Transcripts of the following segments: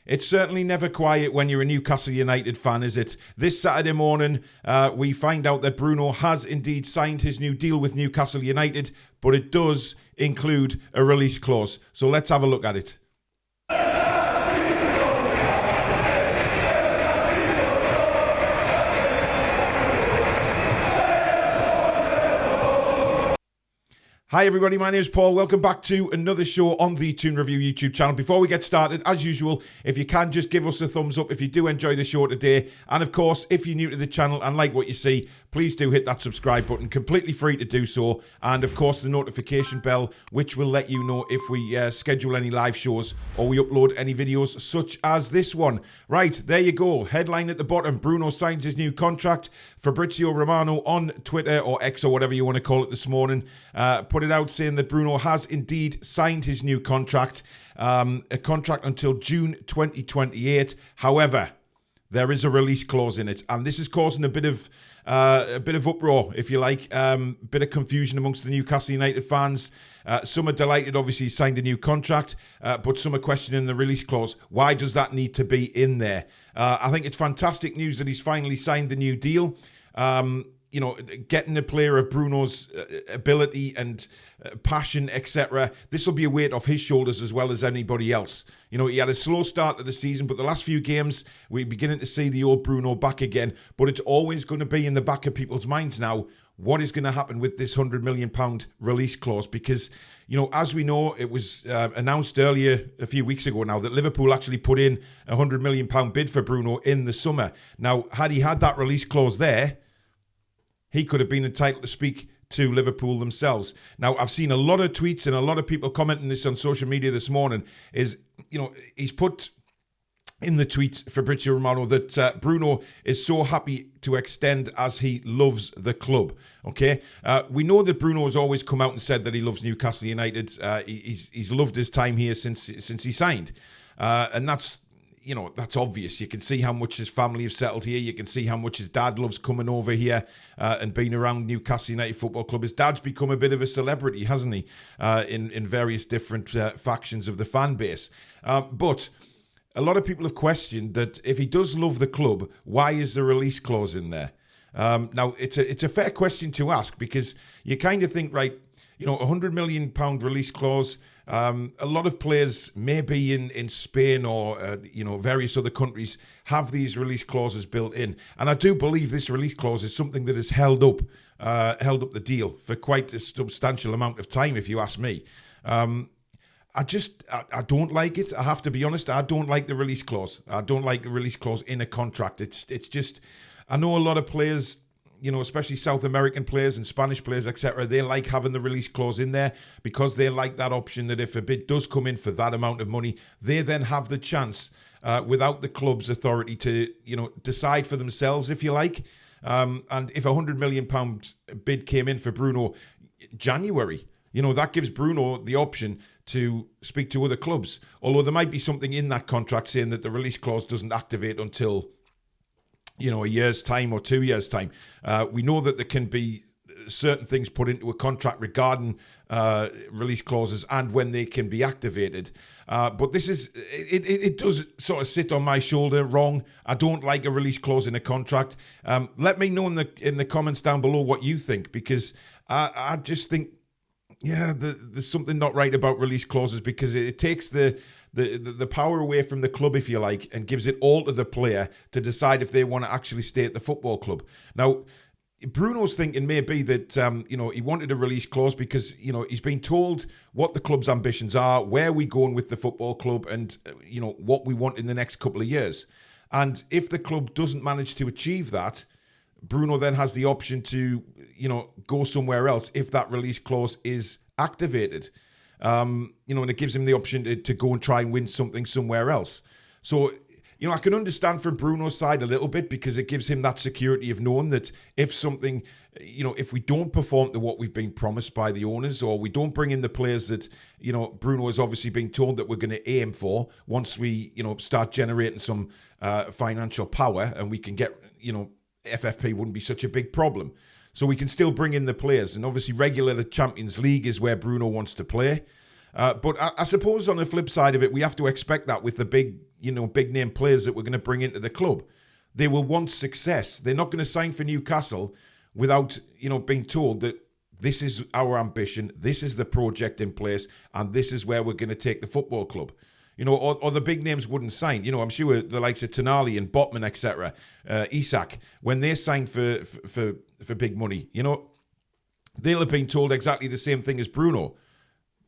It's certainly never quiet when you're a Newcastle United fan, is it? This Saturday morning, we find out that Bruno has indeed signed his new deal with Newcastle United, but it does include a release clause. So let's have a look at it. Hi everybody, my name is Paul. Welcome back to another show on the Toon Review YouTube channel. Before we get started, as usual, if you can, just give us a thumbs up if you do enjoy the show today. And of course, if you're new to the channel and like what you see, please do hit that subscribe button, completely free to do so. And of course, the notification bell, which will let you know if we schedule any live shows or we upload any videos such as this one. Right, there you go. Headline at the bottom, Bruno signs his new contract. Fabrizio Romano on Twitter, or X or whatever you want to call it this morning, put it out saying that Bruno has indeed signed his new contract, a contract until June 2028. However, there is a release clause in it, and this is causing a bit of uproar, if you like, bit of confusion amongst the Newcastle United fans. Some are delighted, obviously, he signed a new contract, but some are questioning the release clause. Why does that need to be in there? I think it's fantastic news that he's finally signed the new deal. You know, getting a player of Bruno's ability and passion, etc. This will be a weight off his shoulders as well as anybody else. You know, he had a slow start to the season, but the last few games, we're beginning to see the old Bruno back again. But it's always going to be in the back of people's minds now, what is going to happen with this £100 million release clause? Because, you know, as we know, it was announced earlier, a few weeks ago now, that Liverpool actually put in a £100 million bid for Bruno in the summer. Now, had he had that release clause there, he could have been entitled to speak to Liverpool themselves. Now, I've seen a lot of tweets and a lot of people commenting this on social media this morning. Is, you know, he's put in the tweet, Fabrizio Romano, that Bruno is so happy to extend as he loves the club. Okay, we know that Bruno has always come out and said that he loves Newcastle United. He's loved his time here since he signed, and that's, you know, that's obvious. You can see how much his family have settled here. You can see how much his dad loves coming over here and being around Newcastle United Football Club. His dad's become a bit of a celebrity, hasn't he, in various different factions of the fan base. But a lot of people have questioned that if he does love the club, why is the release clause in there? Now, it's a fair question to ask, because you kind of think, right, you know, £100 million release clause. A lot of players, maybe in Spain or you know, various other countries, have these release clauses built in, and I do believe this release clause is something that has held up the deal for quite a substantial amount of time, if you ask me. I don't like it. I have to be honest. I don't like the release clause. I don't like the release clause in a contract. It's just, I know a lot of players, you know, especially South American players and Spanish players, etc., they like having the release clause in there because they like that option that if a bid does come in for that amount of money, they then have the chance, without the club's authority, to, you know, decide for themselves, if you like. And if a £100 million bid came in for Bruno January, you know, that gives Bruno the option to speak to other clubs. Although there might be something in that contract saying that the release clause doesn't activate until, you know, a year's time or 2 years' time. We know that there can be certain things put into a contract regarding release clauses and when they can be activated. But this is, it does sort of sit on my shoulder wrong. I don't like a release clause in a contract. Let me know in the comments down below what you think, because I just think, yeah, there's something not right about release clauses, because it takes the power away from the club, if you like, and gives it all to the player to decide if they want to actually stay at the football club. Now, Bruno's thinking may be that, you know, he wanted a release clause because, you know, he's been told what the club's ambitions are, where we're going with the football club, and, you know, what we want in the next couple of years. And if the club doesn't manage to achieve that, Bruno then has the option to, you know, go somewhere else if that release clause is activated. You know, and it gives him the option to go and try and win something somewhere else. So, you know, I can understand from Bruno's side a little bit, because it gives him that security of knowing that if something, you know, if we don't perform to what we've been promised by the owners, or we don't bring in the players that, you know, Bruno has obviously been told that we're going to aim for, once we, you know, start generating some financial power and we can get, you know, FFP wouldn't be such a big problem. So we can still bring in the players. And obviously regular Champions League is where Bruno wants to play. But I suppose on the flip side of it, we have to expect that with the big, big name players that we're going to bring into the club. They will want success. They're not going to sign for Newcastle without, being told that this is our ambition, this is the project in place, and this is where we're going to take the football club. Or the big names wouldn't sign. I'm sure the likes of Toon Army and Botman, etc., Isak, when they signed for big money, they'll have been told exactly the same thing as Bruno.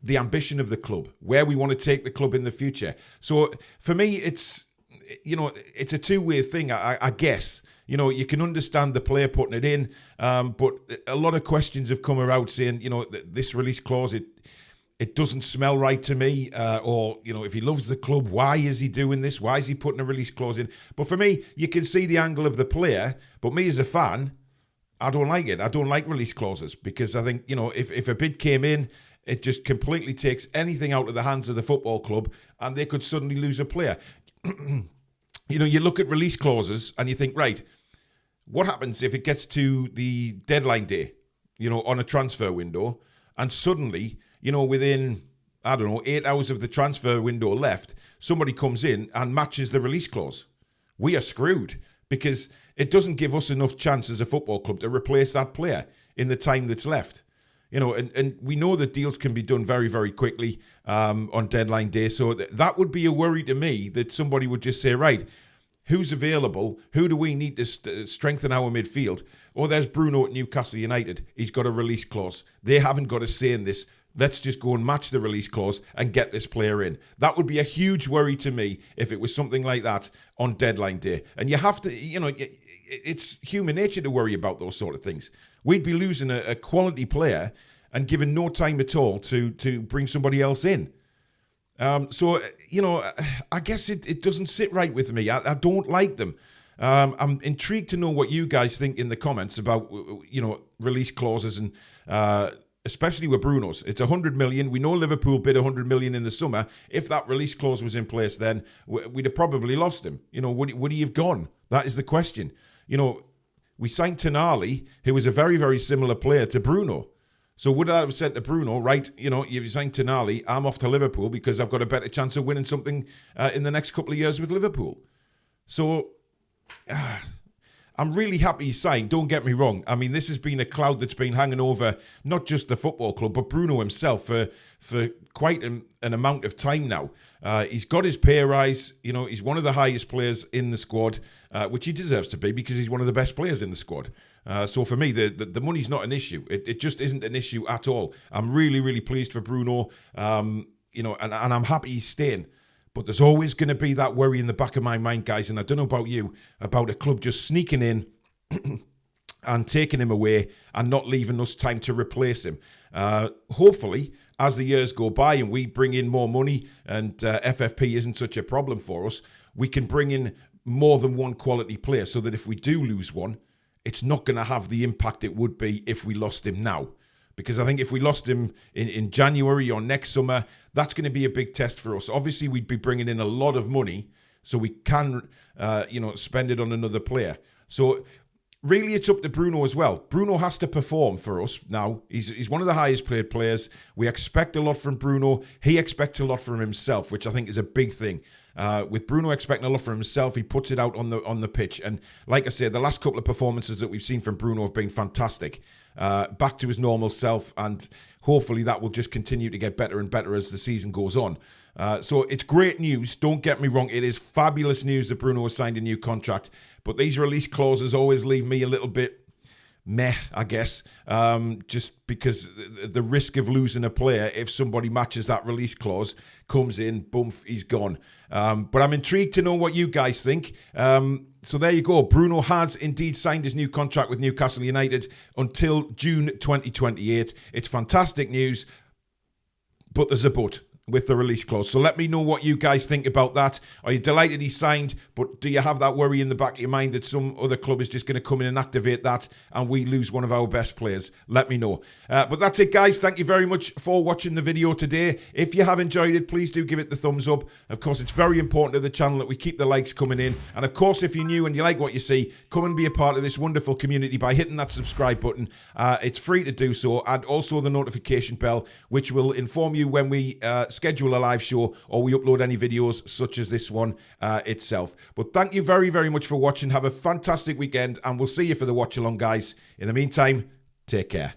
The ambition of the club, where we want to take the club in the future. So for me, it's a two-way thing, I guess. You can understand the player putting it in, but a lot of questions have come around saying, this release clause, it doesn't smell right to me, or, if he loves the club, why is he doing this? Why is he putting a release clause in? But for me, you can see the angle of the player, but me as a fan, I don't like it. I don't like release clauses because I think, if a bid came in, it just completely takes anything out of the hands of the football club and they could suddenly lose a player. You look at release clauses and you think, right, what happens if it gets to the deadline day, on a transfer window, and suddenly, within, 8 hours of the transfer window left, somebody comes in and matches the release clause. We are screwed because it doesn't give us enough chance as a football club to replace that player in the time that's left. And we know that deals can be done very, very quickly on deadline day. So that would be a worry to me that somebody would just say, right, who's available? Who do we need to strengthen our midfield? Oh, there's Bruno at Newcastle United. He's got a release clause. They haven't got a say in this. Let's just go and match the release clause and get this player in. That would be a huge worry to me if it was something like that on deadline day. And you have to, it's human nature to worry about those sort of things. We'd be losing a quality player and given no time at all to bring somebody else in. So, I guess it doesn't sit right with me. I don't like them. I'm intrigued to know what you guys think in the comments about, release clauses and especially with Bruno's. It's 100 million. We know Liverpool bid 100 million in the summer. If that release clause was in place then, we'd have probably lost him. Would he have gone? That is the question. We signed Toon Army, who was a very, very similar player to Bruno. So would I have said to Bruno, right, you've signed Toon Army, I'm off to Liverpool because I've got a better chance of winning something in the next couple of years with Liverpool. So I'm really happy he signed, don't get me wrong. I mean, this has been a cloud that's been hanging over not just the football club, but Bruno himself for quite an amount of time now. He's got his pay rise. He's one of the highest players in the squad, which he deserves to be because he's one of the best players in the squad. So for me, the money's not an issue. It just isn't an issue at all. I'm really, really pleased for Bruno, and I'm happy he's staying. But there's always going to be that worry in the back of my mind, guys, and I don't know about you, about a club just sneaking in and taking him away and not leaving us time to replace him. Hopefully, as the years go by and we bring in more money and FFP isn't such a problem for us, we can bring in more than one quality player so that if we do lose one, it's not going to have the impact it would be if we lost him now. Because I think if we lost him in January or next summer, that's going to be a big test for us. Obviously, we'd be bringing in a lot of money, so we can, spend it on another player. So really, it's up to Bruno as well. Bruno has to perform for us now. He's one of the highest paid players. We expect a lot from Bruno. He expects a lot from himself, which I think is a big thing. With Bruno expecting a lot from himself, he puts it out on the pitch. And like I said, the last couple of performances that we've seen from Bruno have been fantastic. Back to his normal self, and hopefully that will just continue to get better and better as the season goes on. So it's great news. Don't get me wrong. It is fabulous news that Bruno has signed a new contract. But these release clauses always leave me a little bit meh, I guess, just because the risk of losing a player if somebody matches that release clause comes in, boom, he's gone. But I'm intrigued to know what you guys think. So there you go. Bruno has indeed signed his new contract with Newcastle United until June 2028. It's fantastic news, but there's a but with the release clause. So let me know what you guys think about that. Are you delighted he signed, but do you have that worry in the back of your mind that some other club is just going to come in and activate that and we lose one of our best players? Let me know. But that's it, guys. Thank you very much for watching the video today. If you have enjoyed it, please do give it the thumbs up. Of course, it's very important to the channel that we keep the likes coming in. And of course, if you're new and you like what you see, come and be a part of this wonderful community by hitting that subscribe button. It's free to do so, and also the notification bell, which will inform you when we schedule a live show or we upload any videos such as this one itself. But thank you very, very much for watching. Have a fantastic weekend, and we'll see you for the watch along, guys. In the meantime, take care.